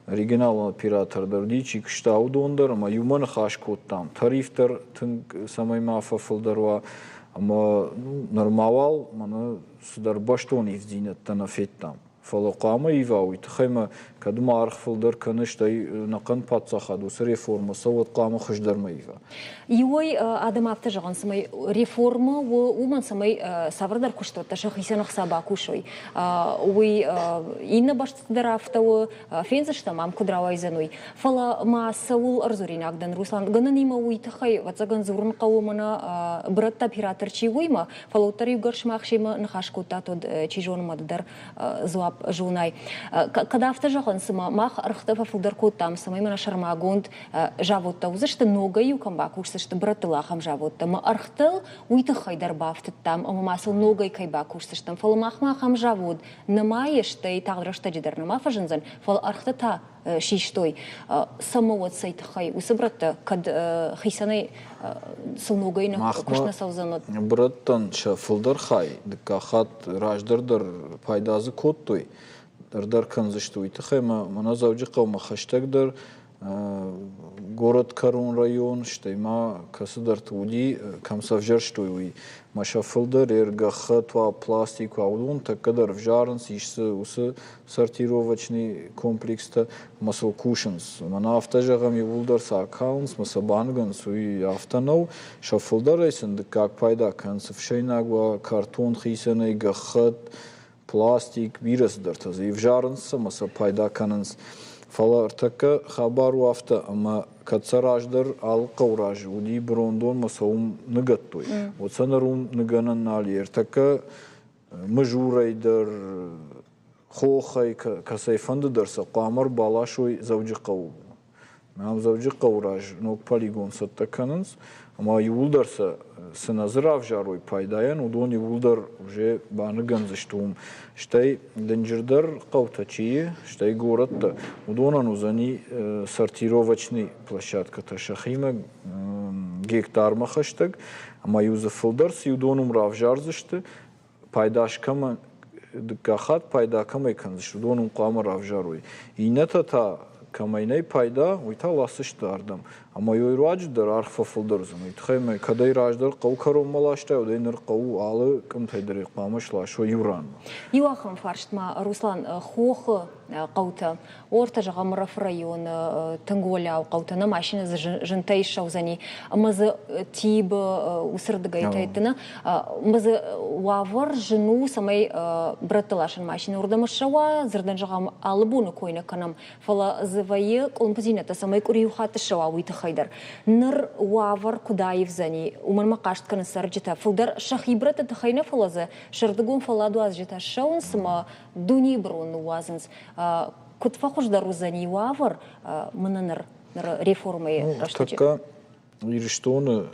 ريجينال بيراتر دردي چي كشتاو دوندر ما يومن خاش كوتام تعريفتر تنگ سماي ما ففلدروا أما نرماوال منا سدر باشتوني في زينة تنافيتام فلا قامة يفاوي تخيما كدم عارخ فلدر كنش تاي نقن باتسا خدو سر ريفورما صوت قامة خشدر ما يفا
يوي آدم أفتجعن سماي ريفورما ومن سماي سافردر كشتو تشخيص نخسابا كوشوي وي إن باش تقدر أفتو فين زشتم عم كدراوي زنوي فلا ما سول أرزورين أقدن روسلان جنني ما وي تخي وتزغن زورن قومنا برتا بيراتر شي وي ما فلو تري قرش ما خشي ما نخاش كوتا تود شي جون ما در زواب ما جوناي كدافت جهان سما ما رختفا فلدر كود تام سما من شرماغوند جابوت توزشت نوغي وكم باكوش سشت برتلا خم جابوت ما أرختل ويتخيدر بافت تام أما ما سل نوغي كي باكوش سشتم فل ما خم جابود نما يشتي تغرش تجدر نما فجنزن فل أرختها شيشتوي سموت سيتخي وسبرت كد خيساني سلنوغينا كشنا سوزانات
برتن شفلدر خاي دكاخات راجدر پایدازı kodtoy در کنزشتوی تخی ما زوجی قوم خشتک در город Карун район شتی ما کسی در تولی کم سفجر شتوی ما شفلدر ارگخت و пластик و اولون تکدر вжарен сишсе усы сортировочный комплекс та масл кушенс мана автожагам юлдар сакаунс масабанган суи автонов шафлдер эсен как пайда канцев шейнагва картон хисеней гахт пластик вирус дартаз и вжаренс маса пайда кананс فلا ارتكا خبر وافتا اما كتسراجدر القوراج ودي بروندون مسوم نقطوي وتصنرون نقنا نالي ارتكا مجوري در خوخي كسيفند درس قامر بالاشوي زوجي قو نعم زوجي قوراج نوك полигон саттакананс اما يولدرس سنازراف جاروي пайдаян удон يولдер уже баныганзыштум штай денджердер قوتачи штай город удонан узани сортировочный площадка ташахима гектар махаштаг ама юзефилдерс удонум равжарзышты пайдашкама дикахат пайдакама иканзыш удонум қамар равжаруй инета та камайнай пайда уйта ласышты ардам ама юйрач дар архфа филдерзам итхайме кадай раждар қау каром малашта удайнер қау алы кым тайдыр қамышла шо юран
Юахам фарштма Руслан хох قوتا орта жага мраф район Тынголя قوتا на машина жынтай шаузани мазы тиб усырдыгайтайтына мазы вавар жыну самай братылашын машина урдамышава зырдан жага алыбуны койна канам фала зывайы колмпозината самай куриюхаты шава уйты хайдар ныр вавар кудаев зани уман макашт каны сарджита фылдар шахибрата тахайна фалазы шырдыгун фаладу азжита шаун сама дуни брон уазынс كنت فخش دروزاني وافر مننر реформы
раштачи. Така ирштон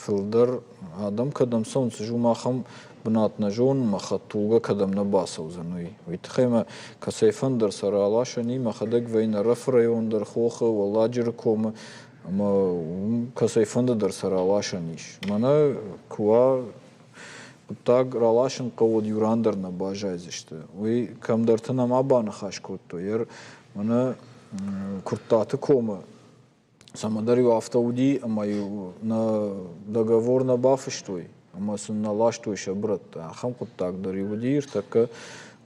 филдер адам кадам сонс жумахам бнатна жон махатуга кадам набасау зануи. Витхема касайфандер саралашани махадак вейна раф райондер хоха валаджер кома ама касайфандер саралашаниш. Мана куа так ралашин кавод юрандер на бажайзиште. Уи камдартана мабана хашкотто. Ер мана куртаты кома. Самадарю автауди, ама на договор на бафыштой. Ама сын на лаштой шабрат. Ахам куртак даривудир, така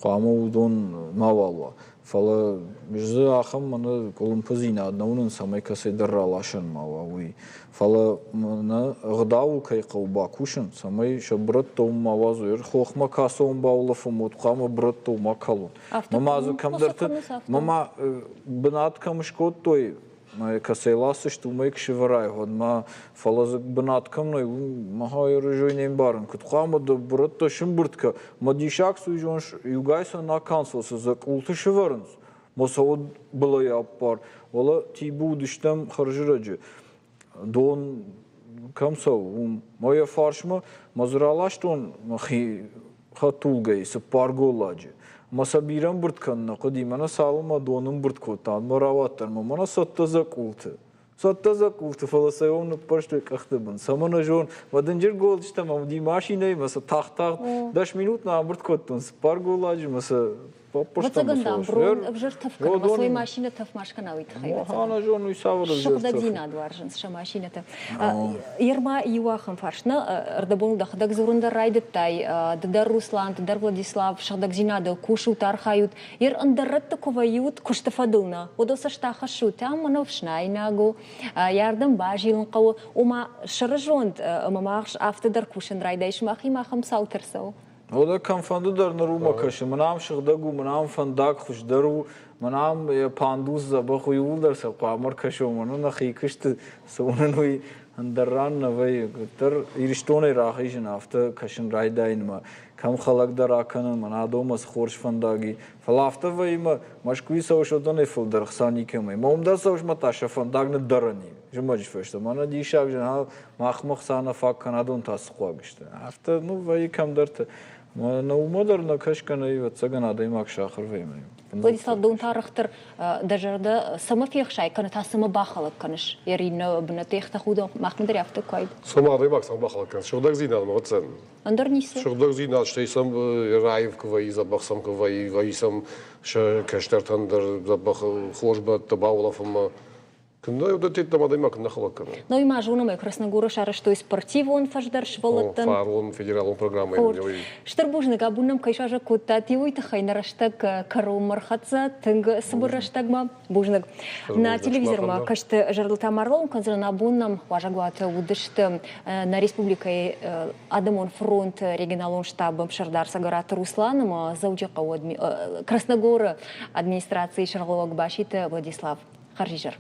қама удон мавалва. Фала бижзы ахам мана колумпазина аднаунын самай касай дарралашын мава. Уи фала мана ғдау кай қауба кушын самай шабрат тау мавазу. Ер хохма касаун баулафым от қама брат тау макалун. Мамазы камдырты, мама бынат камышкот той касай ласы шту майк шеварай ход ма фалазык бынат камной маха ережойнен барын. Кут қама да брат та шымбыртка мадишак суйжон югайса на кансосы зак улты шеварынс. Моса от было я пар. Вала ти будыштам харжырajı. Дон камсау моя фаршма мазралаштон махи хатулгай с парголажы. Масабирам буртканна қадимана салма донум бурткотан мараваттар мана саттазак улты. Саттазак улты фаласайон пашты кахтыбын. Самана жон вадынжыр голдышта мамди машинай маса тахтах 10 минут на бурткоттун с парголажы маса
Вацагандам брон обжертавка на своей машине тав машкана уйтхай.
Ана жон уйсавыр
Шықдадзина дуаржын ша машинета. Ерма юахым фаршна ардабон дахдаг зурунда райдыттай дар Руслан, дар Владислав шықдагзина да кушу тархают. Ер андарратта ковают куштафадылна. Одоса штаха шута манов шнайнагу. Ярдам бажилын қау. Ома шырыжонд мамаш автодар кушын райдайш махи махам саутерсау.
Ода камфанду дар нарума каши. Манам шыгдагу, манам фандак хушдару, манам пандуз забаху юлдар сапамар кашо, манам нахи кышты саунануи هندران نوی تر ایرشتونه راهیش نافته کشن رایداین ما کم خلق در آکنن من آدم از خورش فنداگی فلافته وی ما مشکوی سوش دونه فل درخسانی کمی ما عمده سوش ما تاش فنداگ ندرنی جمعی فشته من دیشاب جنها مخمخ سانه فاک کنادون تاس خواهشته هفته نو وی کم درت ما نو مدرن کش کنی و تسگن آدم اکشاخر وی منیم
وладислав دون تارختر دجرده سما فيخ شاي كانت سما باخلق كانش يرين بنتيخ تاخذ محمد ريافت كويد
سما ريباك سما باخلق كان شغدك زينال ما تسن
اندر نيس
شغدك زينال شتي سم رايف كوي زبخ سم كوي ويسم ش كشتر تندر زبخ خوش بتباولا فما كنا يودت تما ديما كنا خلق كان
Ну и мажуна мы Красногора шара что из спортивон фаждарш волотан
фарон федералон программа
штарбужны габунам кайшажа кутативуй тахайнараштак карумархатса тынг сыбыраштагма бужныг на телевизор ма кашты жарлыта марлон канзрана буннам важагуата удышты на республикой Адамон фронт регионалон штабом Шардар Сагарат Русланом зауджака Красногора администрации Шарловок Башита Владислав Харжижер.